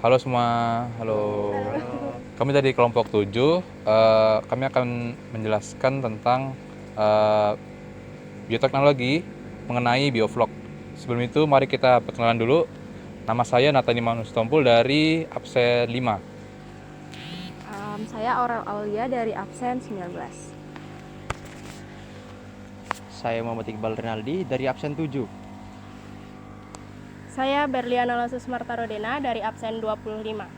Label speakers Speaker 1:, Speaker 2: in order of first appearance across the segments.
Speaker 1: Halo semua, halo. Kami dari kelompok 7, kami akan menjelaskan tentang eh, bioteknologi mengenai biovlog. Sebelum itu mari kita perkenalan dulu. Nama saya Natani Manustompul dari absen 5.
Speaker 2: Saya Aurel Aulia dari absen 19.
Speaker 3: Saya Muhammad Iqbal Rinaldi dari absen 7.
Speaker 4: Saya Berliana Lasus Martarodena dari absen 25.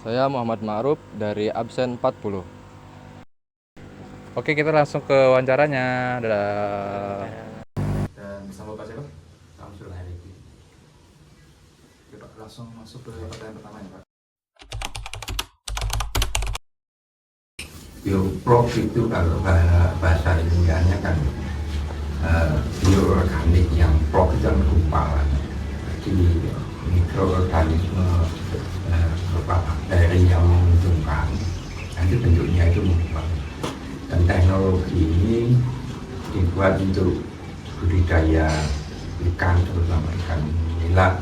Speaker 5: Saya Muhammad Ma'ruf dari absen 40.
Speaker 1: Oke, kita langsung ke wawancaranya. Dadah.
Speaker 6: Dan bersama Bapak siapa? Samsul Hariki. Oke Pak, langsung masuk ke pertanyaan pertama ya Pak.
Speaker 7: Bioprog itu kalau bahasa ilmiahnya kan bioorganik, yang prog itu kan gumpalan. Jadi mikroorganisme bakteri yang menguntungkan, nanti bentuknya itu menggumpal. Dan teknologi ini dibuat untuk budidaya ikan, terutama ikan nila.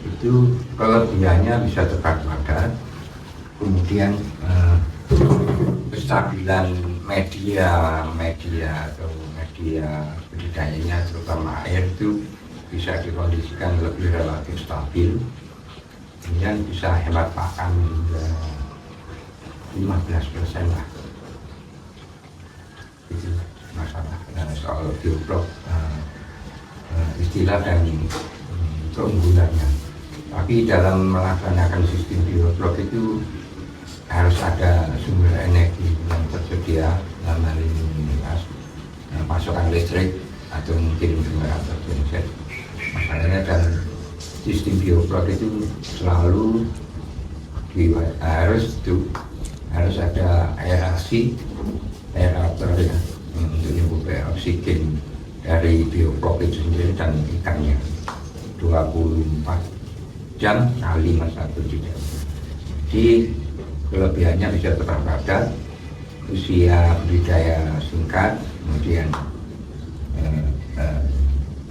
Speaker 7: Itu kelebihannya bisa tepat padat, kemudian kestabilan media atau media budidayanya, terutama air, itu bisa dikondisikan lebih relatif stabil, kemudian bisa hemat pakan hingga 15% lah. Itu masalah soal bioblok, istilah dan keunggulannya. Tapi dalam melaksanakan sistem bioblok itu harus ada sumber energi yang tersedia, dalam hal ini pasokan listrik atau mungkin generator genset. Masalahnya dalam sistem bioblok itu selalu harus ada aerasi, aerator ya, untuk menyuplai oksigen dari bioblok itu sendiri dan ikannya 24 jam kali masa budidaya. Jadi kelebihannya bisa tetap padat, usia budidaya singkat, kemudian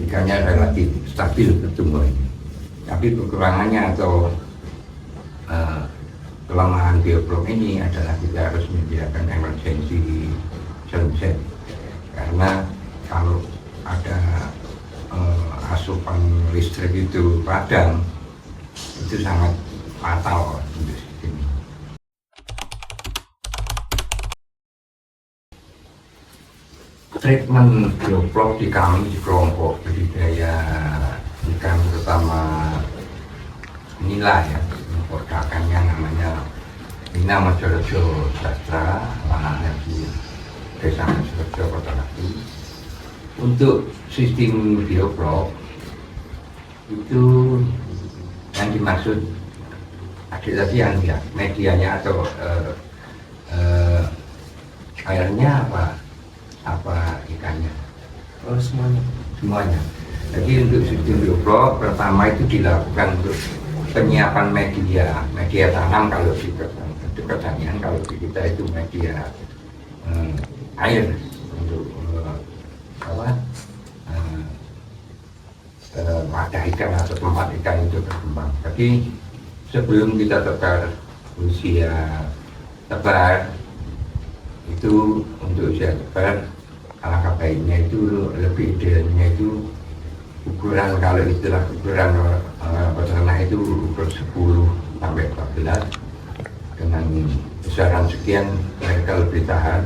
Speaker 7: ikannya relatif stabil pertumbuhannya. Tapi kekurangannya atau kelemahan bioblok ini adalah kita harus menyediakan emergency genset, karena kalau ada asupan listrik itu padam, itu sangat fatal untuk sistem ini. Treatment bioblok di kami di kelompok budidaya ikan, terutama nila ya, produkannya namanya Nina Mojorejo Sastra, anaknya di Desa Mojorejo Kota Latu. Untuk sistem bioblok itu yang dimaksud tadi yang ya, medianya atau airnya apa ikannya?
Speaker 6: Oh,
Speaker 7: Semuanya. Jadi untuk sistem bioblok pertama itu dilakukan untuk penyiapan media tanam kalau di pertanian, kalau di kita itu media air untuk wadah ikan atau tempat ikan itu berkembang. Tapi sebelum kita usia tebar itu, untuk usia tebar alangkah baiknya itu lebih idealnya itu ukuran, kalau istilah ukuran peternak itu ukur 10 sampai 14, dengan besaran sekian mereka lebih tahan.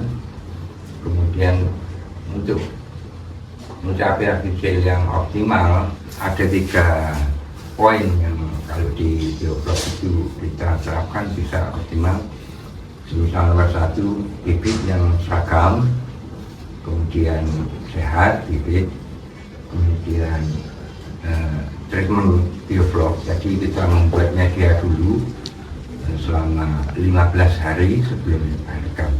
Speaker 7: Kemudian untuk mencapai hasil yang optimal ada 3 poin yang kalau di bioblok itu kita terapkan bisa optimal. Misal nomor 1, bibit yang seragam, kemudian sehat bibit, kemudian treatment bioblok. Jadi kita membuat media dulu selama 15 hari sebelum rekam.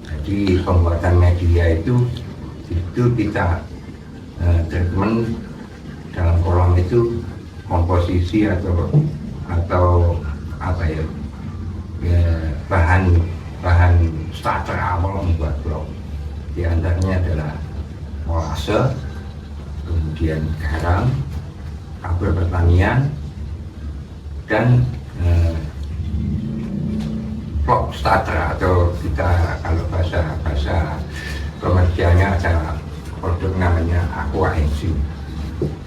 Speaker 7: Jadi pembuatan media itu kita treatment dalam kolam itu komposisi atau apa ya, bahan starter awal membuat blok. Di antaranya adalah molase, kemudian garam, kabel pertanian, dan vlog starter atau kita kalau bahasa komersialnya ada produk namanya aqua enzim.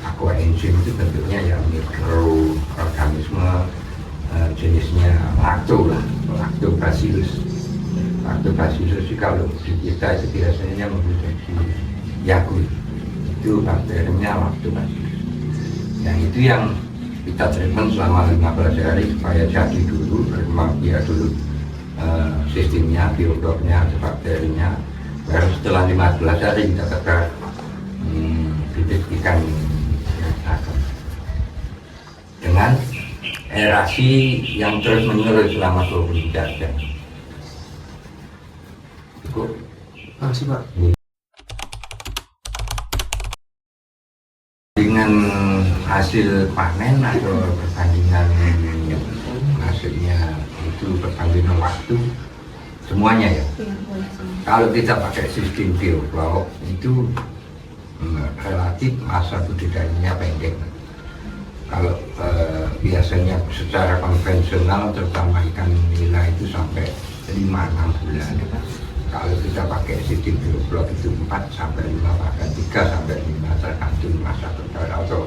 Speaker 7: Aqua enzim itu bentuknya ya mikroorganisme jenisnya lactobacillus. Lactobacillus kalau di kita itu biasanya memproduksi Yakult, itu bakterinya lactobacillus. Yang itu yang kita treatment selama 15 hari supaya jadi dulu, memang dia dulu sistemnya, biolognya, bakterinya. Baru setelah 15 hari kita tekan bibit ikan dengan aerasi yang terus menerus selama 24 jam. Cukup.
Speaker 6: Makasih Pak.
Speaker 7: Dengan hasil panen atau perbandingan hasilnya itu perbandingan waktu semuanya ya. Kalau kita pakai sistem biofloc itu relatif masa budidayanya pendek. Kalau biasanya secara konvensional terutama ikan nila itu sampai 5-6 bulan. Kalau kita pakai sistem biofloc itu 4 sampai 5 bahkan 3 sampai 5 tergantung masa tebar atau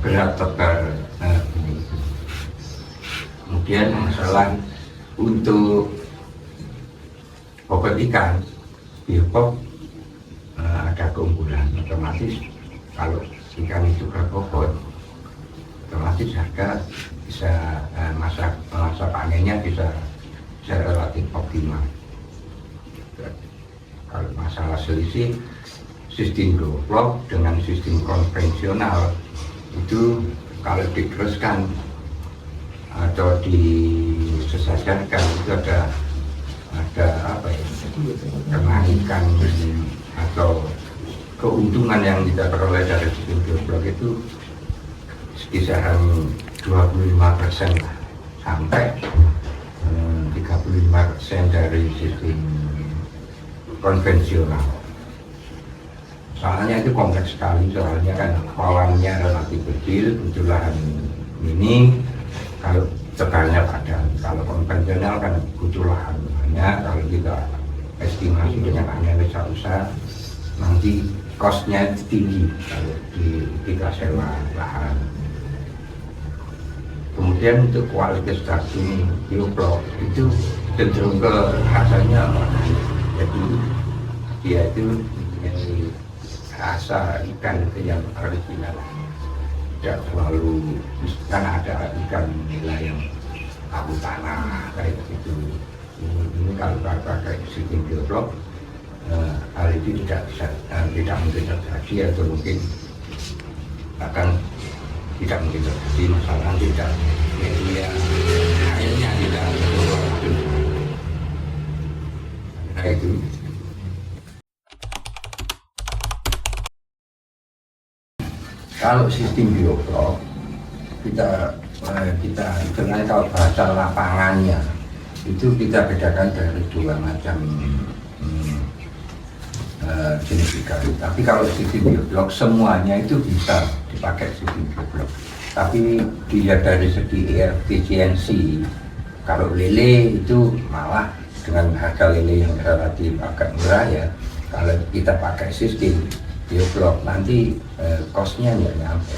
Speaker 7: berat tebar. Kemudian masalah untuk bobot ikan biofloc ada keunggulan otomatis. Kalau ikan itu berbobot otomatis harga bisa masa panennya bisa relatif optimal. Kalau masalah selisih sistem biofloc dengan sistem konvensional itu kalau diteruskan atau disesuaikan itu ada apa ya, kenaikan atau keuntungan yang kita peroleh dari sistem biofloc itu kisaran 25% lah, sampai 35% dari sistem konvensional. Soalnya itu kompleks sekali, soalnya kan kolamnya relatif kecil, butuh lahan minim, kalau tebalnya padat. Kalau konvensional kan butuh lahan banyak, kalau kita estimasi dengan analisa usaha nanti kosnya tinggi kalau kita sewa lahan. Kemudian untuk kualitas daging biofloc itu cenderung ke rasanya baik. Jadi dia itu rasa ikan itu yang original, tidak terlalu, kan ada ikan nila yang abu tanah kayak gitu. Ini kalau pakai sistem biofloc hal itu tidak mungkin terjadi atau mungkin akan tidak mungkin terjadi. Masalah tidak media airnya tidak terlalu itu. Kalau sistem biofloc kita istilahnya kalau bahasa lapangannya itu kita bedakan dari dua macam jenis ikan. Tapi kalau sistem biofloc semuanya itu bisa dipakai sistem biofloc. Tapi dilihat dari segi efisiensi, kalau lele itu malah dengan harga lele yang relatif agak murah ya. Kalau kita pakai sistem biofloc nanti kosnya nggak nyampe,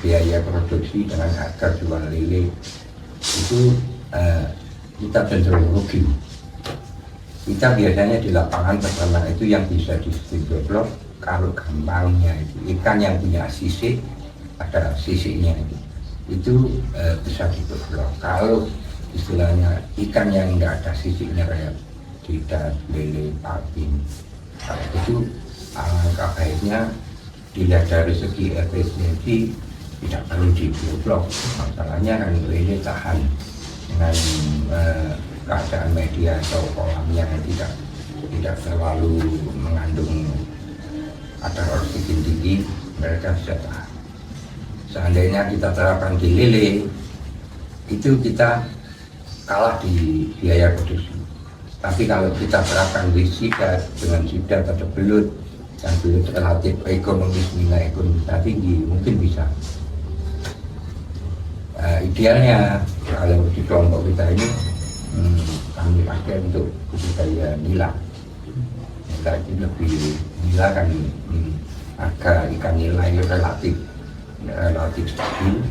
Speaker 7: biaya produksi dengan harga jual lele itu kita cenderung rugi. Kita biasanya di lapangan peternak itu yang bisa di sistem biofloc kalau gampangnya itu ikan yang punya sisik, ada sisiknya itu bisa di biofloc. Kalau istilahnya ikan yang nggak ada sisiknya kayak tidak, lele, patin, kalau itu alangkah baiknya dilihat dari segi efisiensi tidak perlu di biofloc. Masalahnya kan lele tahan dengan keadaan media atau kolamnya yang tidak terlalu mengandung kadar oksigen tinggi, mereka bisa tahan. Seandainya kita terapkan di lele itu kita kalah di biaya produksi. Tapi kalau kita terapkan di sidat dengan sidat atau belut dan belut relatif ekonomis, nilai ekonomi tinggi, mungkin bisa. idealnya kalau di kelompok kita ini kami pakai untuk budidaya nila. Nila itu lebih, nila kan harga ikan nila itu relatif stabil,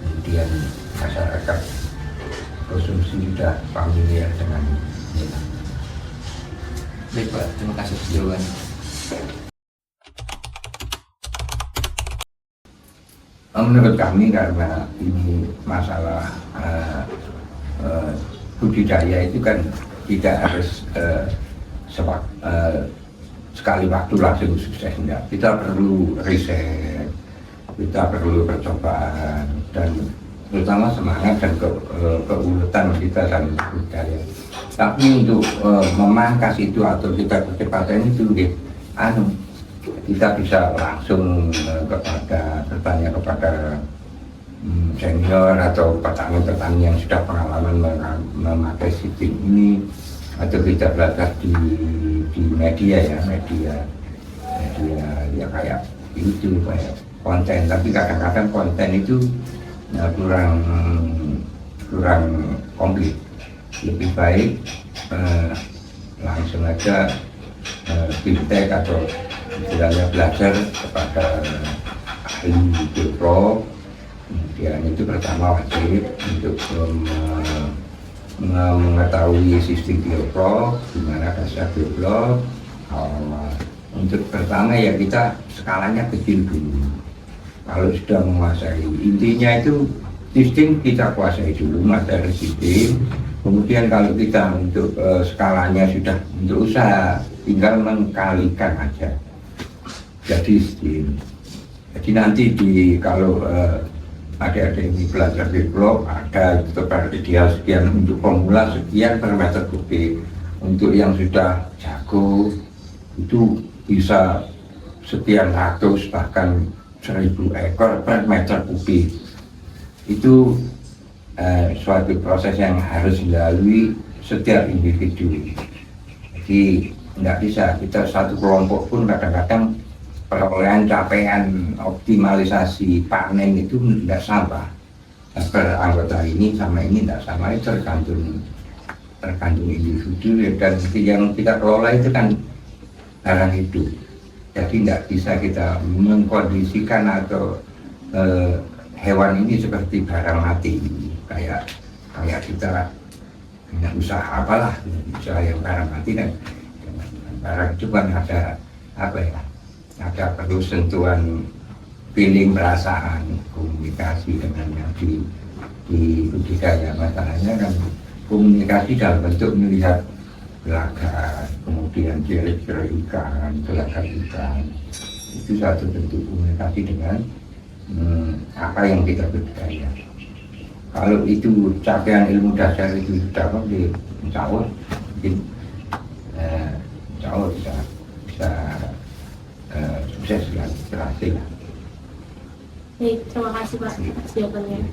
Speaker 7: kemudian masyarakat konsumsi sudah familiar dengan nila.
Speaker 6: Baik Pak, terima kasih atas jawabannya.
Speaker 7: Menurut kami karena ini masalah budidaya itu kan tidak harus sekali waktu langsung sukses, enggak. Kita perlu riset, kita perlu percobaan, dan terutama semangat dan keuletan kita dalam budidaya. Tapi untuk memangkas itu atau kita percepatan itu, kita bisa langsung bertanya kepada senior atau petani-petani yang sudah pengalaman memakai sistem ini, atau kita belajar di media ya kayak itu kayak konten. Tapi kadang-kadang konten itu kurang komplit. Lebih baik langsung aja fintech atau istilahnya belajar kepada ahli geoprop. Kemudian itu pertama wajib untuk mengetahui sistem geoprop, gimana dasar geoprop. Untuk pertama ya kita skalanya kecil dulu. Kalau sudah menguasai, intinya itu sistem kita kuasai dulu, materi sistem. Kemudian kalau kita untuk skalanya sudah untuk usaha, tinggal mengkalikan aja. Jadi nanti kalau ada ini belajar di blog, ada ideal sekian untuk pemula, sekian per meter kubik. Untuk yang sudah jago itu bisa sekian ratus bahkan 1000 ekor per meter kubik. Itu suatu proses yang harus dilalui setiap individu. Jadi tidak bisa kita satu kelompok pun kadang-kadang perolehan capaian optimalisasi panen itu tidak sama. Per anggota ini sama ini tidak sama, itu tergantung individu, dan yang kita kelola itu kan barang hidup. Jadi tidak bisa kita mengkondisikan atau hewan ini seperti barang mati, kayak kita punya usaha apalah, usaha yang barang mati kan barang itu kan ada perlu sentuhan feeling, perasaan, komunikasi dengan yang di budidaya. Masalahnya kan komunikasi dalam bentuk melihat gelagat, kemudian ciri-ciri ikan, gelagat ikan, itu satu bentuk komunikasi dengan apa yang kita budidaya. Kalau itu capaian ilmu dasar itu sudah insya Allah mungkin insya Allah bisa sukses berhasil.
Speaker 4: Baik, terima kasih Pak atas jawabannya.